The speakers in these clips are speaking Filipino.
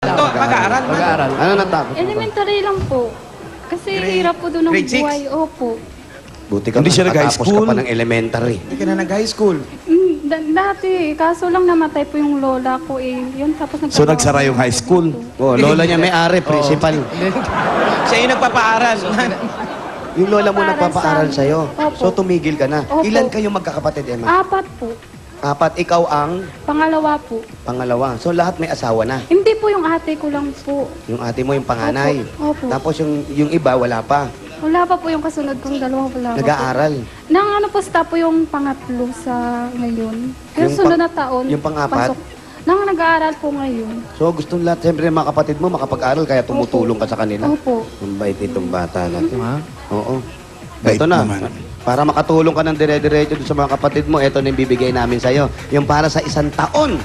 Mag-aaral? Mag-aaral. Ano natapos? Elementary lang po. Kasi hirap po doon ng grade six? buhay. Opo. Buti ka Hindi siya nag-high nakatapos school? ka pa ng elementary. Hindi ka na nag-high school. Dati, kaso lang namatay po yung lola ko eh. Yun, tapos So, nagsara yung high school? Oh, lola niya may-ari, principal. Siya yung nagpapaaral. Yung lola mo Nagpapaaral nagpapaaral sa sa'yo. Opo. So, tumigil ka na. Opo. Ilan kayong magkakapatid, Emma? 4 po. 4. Ikaw ang Pangalawa po. pangalawa. So, lahat may asawa na. Hindi po yung ate ko lang po. Yung ate mo yung panganay. Opo. Tapos yung iba, wala pa. Wala pa po yung kasunod kong dalawa. Wala pa po. Nag-aaral. Nang ano po, stop po yung pangatlo sa ngayon. Pero Yung sunod pang- na taon. yung pang-apat? pasok. Nang nag-aaral po ngayon. So, gusto lahat, siyempre, ng mga kapatid mo makapag-aral, kaya tumutulong ka sa kanila. Opo. Ang bait itong bata natin. Ha? Oo. Bait Ito na. naman. Para makatulong ka ng dire-diretso sa mga kapatid mo, ito na yung bibigay namin sa'yo. Yung para sa 1 taon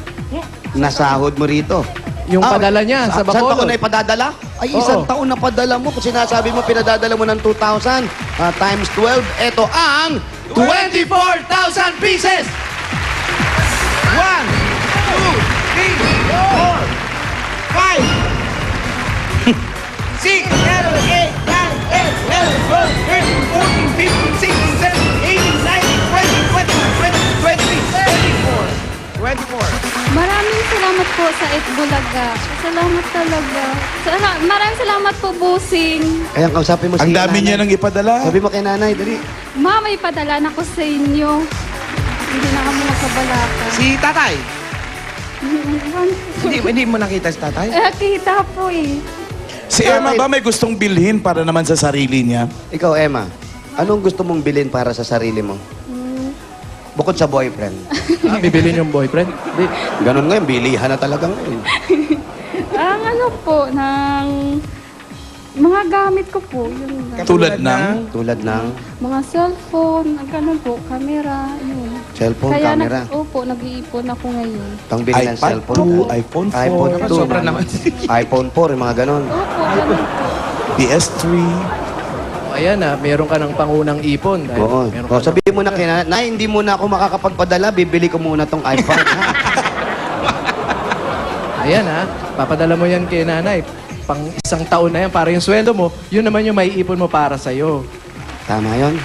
na sahod mo rito. Yung padala niya sa Bacolod. 1 taon Bacolod. na ipadadala? Ay, Oo. 1 taon na padala mo. Kung sinasabi mo, pinadadala mo ng 2,000 times 12, ito ang 24,000 pieces! 1, 2, 3, 4, 5, 6, 7, 8, 9, 10, 11, 12, 13, 14, 15, 16, 17, 18, 19, 20, 21, 22, 23, 24. Maraming salamat po sa Itbulaga. Salamat talaga. Maraming salamat po, Busing. Ayan, kausapin mo Ang si dami nanay. niya nang ipadala. Sabi mo kay nanay, dali. Ma, may padala na ko sa inyo. Hindi na kami nakabalaka. Si tatay. Hindi mo nakita si tatay? Kita po eh. Si Emma ba may gustong bilhin para naman sa sarili niya? Ikaw, Emma, anong gusto mong bilhin para sa sarili mo? Bukod sa boyfriend. Bibilin yung boyfriend? Hindi. Ganun ngayon, bilihan na talaga ngayon. Ang ano po, ng mga gamit ko po. Yun lang. Tulad ng? Tulad ng Mga cellphone, ganun po, camera, yun. cellphone, camera. Opo, nag-iipon ako ngayon. Pangbili ng iPad cellphone. 2, iPhone 4, iPhone 2. Sobra naman. iPhone 4, yung mga ganun. Opo, ganun po. PS3. Ayan na, meron ka ng pangunang ipon. Dahil Oo. meron O, ka sabihin mo na kina, na hindi mo na ako makakapagpadala, bibili ko muna tong iPad. ha? Ayan ha, papadala mo yan kay nanay. Pang 1 taon na yan, para yung sweldo mo, yun naman yung maiipon mo para sa'yo. Tama yon.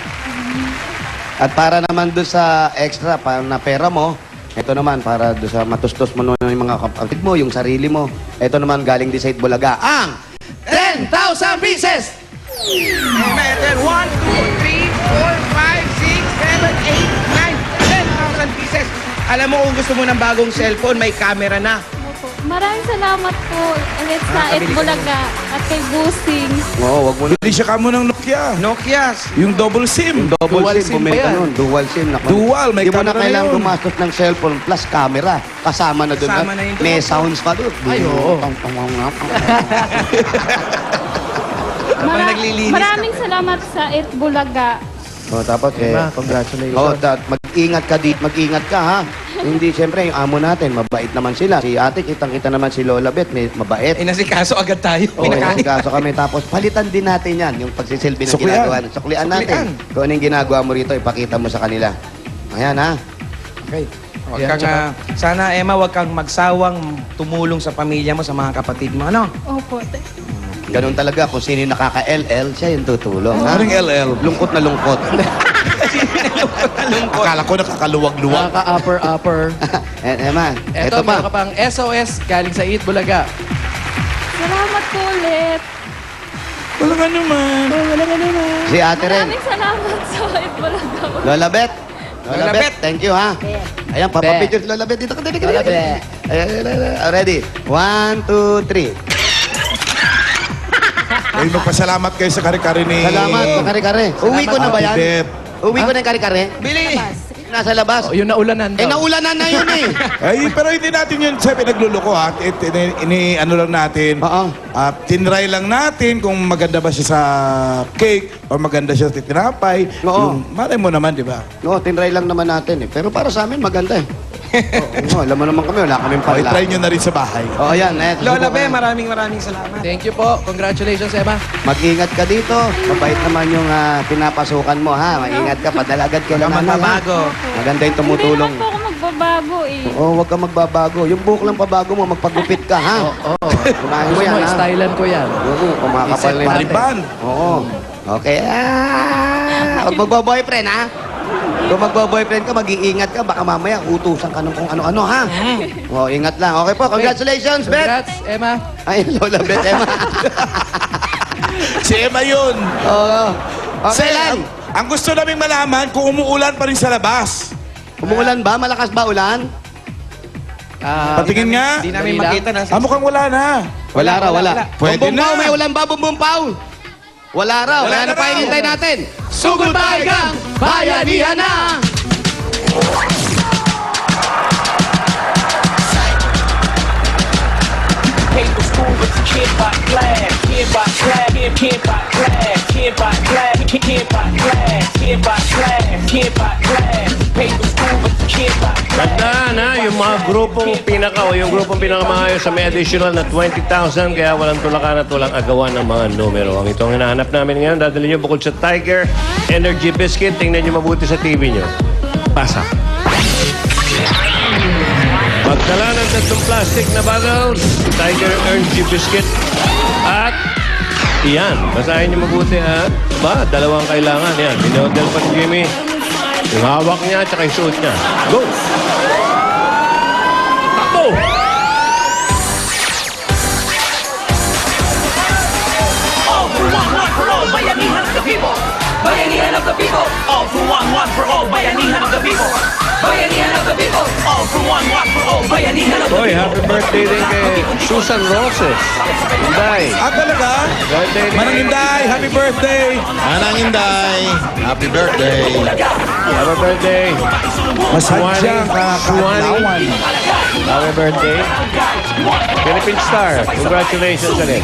At para naman doon sa extra na pera mo, ito naman para doon sa matustos mo naman yung mga kapatid mo, yung sarili mo. Ito naman galing din sa Itbulaga. Ang 10,000 pieces! Amen. 1, 2, 3, 4, 5, 6, 7, 8, 9, 10,000 pieces. Alam mo kung gusto mo ng bagong cellphone, may camera na. Opo. Maraming salamat po ulit sa kabili ka Itbulaga at kay Busing. Oo, wag mo na. Bili siya kamo ng Nokia. Nokias. Yung double SIM. Double Dual SIM, SIM bumili pa ka yan. nun. Dual SIM. Naku. Dual, may Hindi mo na camera na kailangan yun. gumastos ng cellphone plus camera. Kasama na doon. Kasama na yung May dual. sounds pa doon. Ay, oo. Habang naglilinis Maraming salamat sa Itbulaga. Oh, tapos Emma, congratulations. Oh, mag-ingat ka dito, mag-ingat ka ha. Hindi, siyempre, yung amo natin, mabait naman sila. Si ate, kitang-kita naman si Lola Beth, may mabait. Inasikaso agad tayo. Oo, kaso kami. Tapos, palitan din natin yan, yung pagsisilbi ng Suklian. ginagawa. Suklian natin. Kung ano yung ginagawa mo rito, ipakita mo sa kanila. Ayan ha. Okay. Wag Yan, kang, sana, Emma, wag kang magsawang tumulong sa pamilya mo, sa mga kapatid mo. Ano? Opo. Ganun talaga, kung sino yung nakaka-LL, siya yung tutulong. ha? Maring LL. Lungkot na lungkot. Akala ko nakakaluwag-luwag. Nakaka-upper. Emma, Eto, eto pa. meron ka pang SOS galing sa Itbulaga. Salamat po ulit. Wala nga naman. Si ate rin. Maraming salamat sa Itbulaga. Lola Beth. Lola Beth. Thank you, ha? Ayan, papapicture si Lola Beth. Dito ka, dito ka. Lola Beth. Ayan, ready? 1, 2, 3. Uy, magpasalamat kayo sa kare-kare ni... Salamat, kare-kare. Uwi ko na ba yan? Ate Beth. Uwi ko na yung kare-kare? Bili! Nasa labas. Oh, yung naulanan Eh, daw. naulanan na yun eh. Ay, pero hindi natin yun sa pinagluloko ha. Ano lang natin. Oo. Tinry lang natin kung maganda ba siya sa cake o maganda siya sa tinapay. Oo. Yung, malay mo naman, di ba? No, tinry lang naman natin eh. Pero para sa amin, maganda eh. Oo, alam mo naman kami, wala kaming O, pala. try nyo na rin sa bahay. Oo, yan. Lola Be, maraming salamat. Thank you po. Congratulations, Emma. Mag-ingat ka dito. Mabait naman yung pinapasukan mo, ha? Mag-ingat ka, padala agad kailangan Huwag mo, ha? magbabago. Maganda yung Hindi tumutulong. naman po ako magbabago. magbago eh. Oo, huwag kang magbabago. Yung buhok lang pabago mo, magpagupit ka, ha? Oo. Kumain mo Gusto yan, mo, ha? stylean ko yan. Oo, kumakapal na natin. Paliban. Oo. Okay. Huwag magbo-boyfriend, ha? Kung magbo-boyfriend ka, mag-iingat ka. Baka mamaya utusan ka ng kung ano-ano, ha? Oo, ingat lang. Okay po, congratulations, Beth! Congrats, Emma. Ay, Lola Beth, Emma. Si Emma yun. Oo. Okay Sir, lang. ang gusto naming malaman kung umuulan pa rin sa labas. Umuulan ba? Malakas ba ulan? Patingin nga. Hindi namin Dali lang. makita na. Ah, mukhang wala na. Wala raw, wala. Pwede Bumbong na. Pao, may ulan ba, Bumbong Pao? Wala raw. Wala Kaya na ano pa raw. hinihintay natin? Sugod Paigang Bayanihan na! Paper school, but you can't buy glass. Can't buy glass. Can't buy glass. Can't buy glass. Can't buy glass. Can't buy glass. Can't buy glass. Paper school, but you can't buy glass. Tandaan ha, yung mga grupong yung grupong pinakamaayos sa may additional na 20,000 kaya walang tulakan at walang agawan ng mga numero. Ang itong hinahanap namin ngayon, dadali nyo bukod sa Tiger Energy Biscuit, tingnan nyo mabuti sa TV nyo. Pasa. Magdala ng 3 plastic na bottles, Tiger Energy Biscuit, at iyan, basahin nyo mabuti ha. Ba, dalawang kailangan. Yan, binodel pa ni Jimmy. Yung hawak niya at saka yung suot niya. Go! Takbo! All for one for all, bayanihan of the people. Bayanihan of the people. All for one for all, bayanihan of the people. Bayanihan of the people. All for one for all, bayanihan of the Hoy, people. happy birthday din kay Susan Roses. Inday. Ah, talaga? Birthday ni... Manang Inday, happy birthday. Manang Inday, happy birthday. Happy birthday. Masadyang kakalawan. Happy birthday. Philippine Star. Congratulations ulit.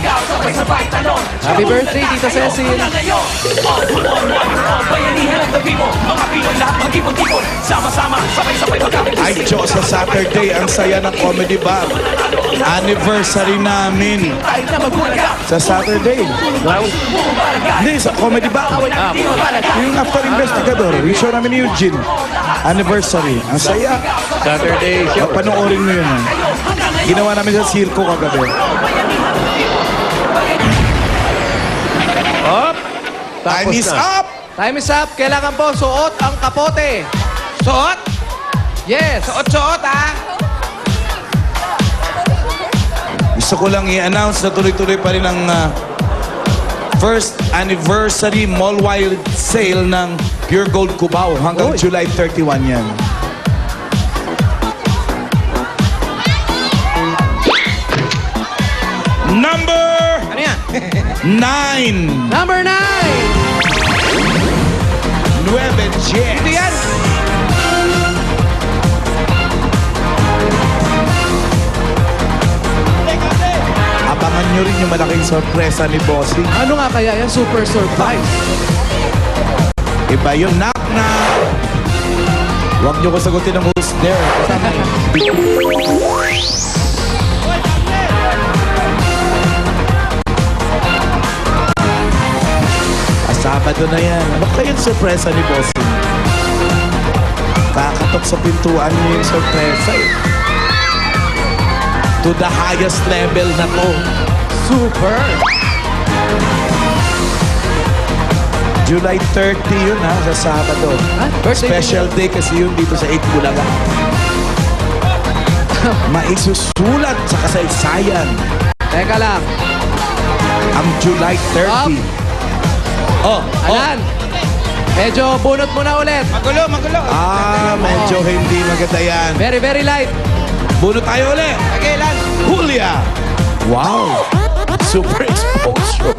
Happy birthday, Tita Cecil. All for one, bayanihan of the people. Mga Pinoy lahat magkipon-tipon. Sama-sama, sabay-sabay magkapit. Ay, Diyos, sa Saturday, ang saya ng Comedy Bar. Anniversary namin. Sa Saturday. Hindi, sa Comedy Bar. Yung After Investigador, yung show namin ni Eugene. Anniversary. Ang saya. Saturday show. Panoorin mo yun. Ginawa namin sa circo kagabi. Up. Time Tapos is na. up! Time is up. Kailangan po suot ang kapote. Suot? Yes. Suot, ha? Gusto ko lang i-announce na tuloy-tuloy pa rin ang first anniversary mall-wide sale ng Pure Gold Cubao. Hanggang Oy. July 31 yan. Number Ano yan? 9. Number 9. Nueve Jets. Ito yan. Abangan nyo rin yung malaking sorpresa ni Bossing. Ano nga kaya yan? Super surprise. Iba yun, knock-knock. Huwag nyo ko sagutin ng who's there. Kasama yun. Sabado na yan. Ano kayang sorpresa ni Bossing? Kakatok sa pintuan niyo yung sorpresa eh. To the highest level na to. Super. July 30 yun ha, sa Sabado. Ah, birthday Special day kasi yun dito sa 8 Bulaga. Maisusulat sa kasaysayan Teka lang. ang July 30. Oh, Alan. Medyo bunot mo na ulit. Magulo, magulo. medyo hindi maganda yan. Very, very light. Buno tayo ulit. Okay, Lan. Julia. Wow. Super exposure.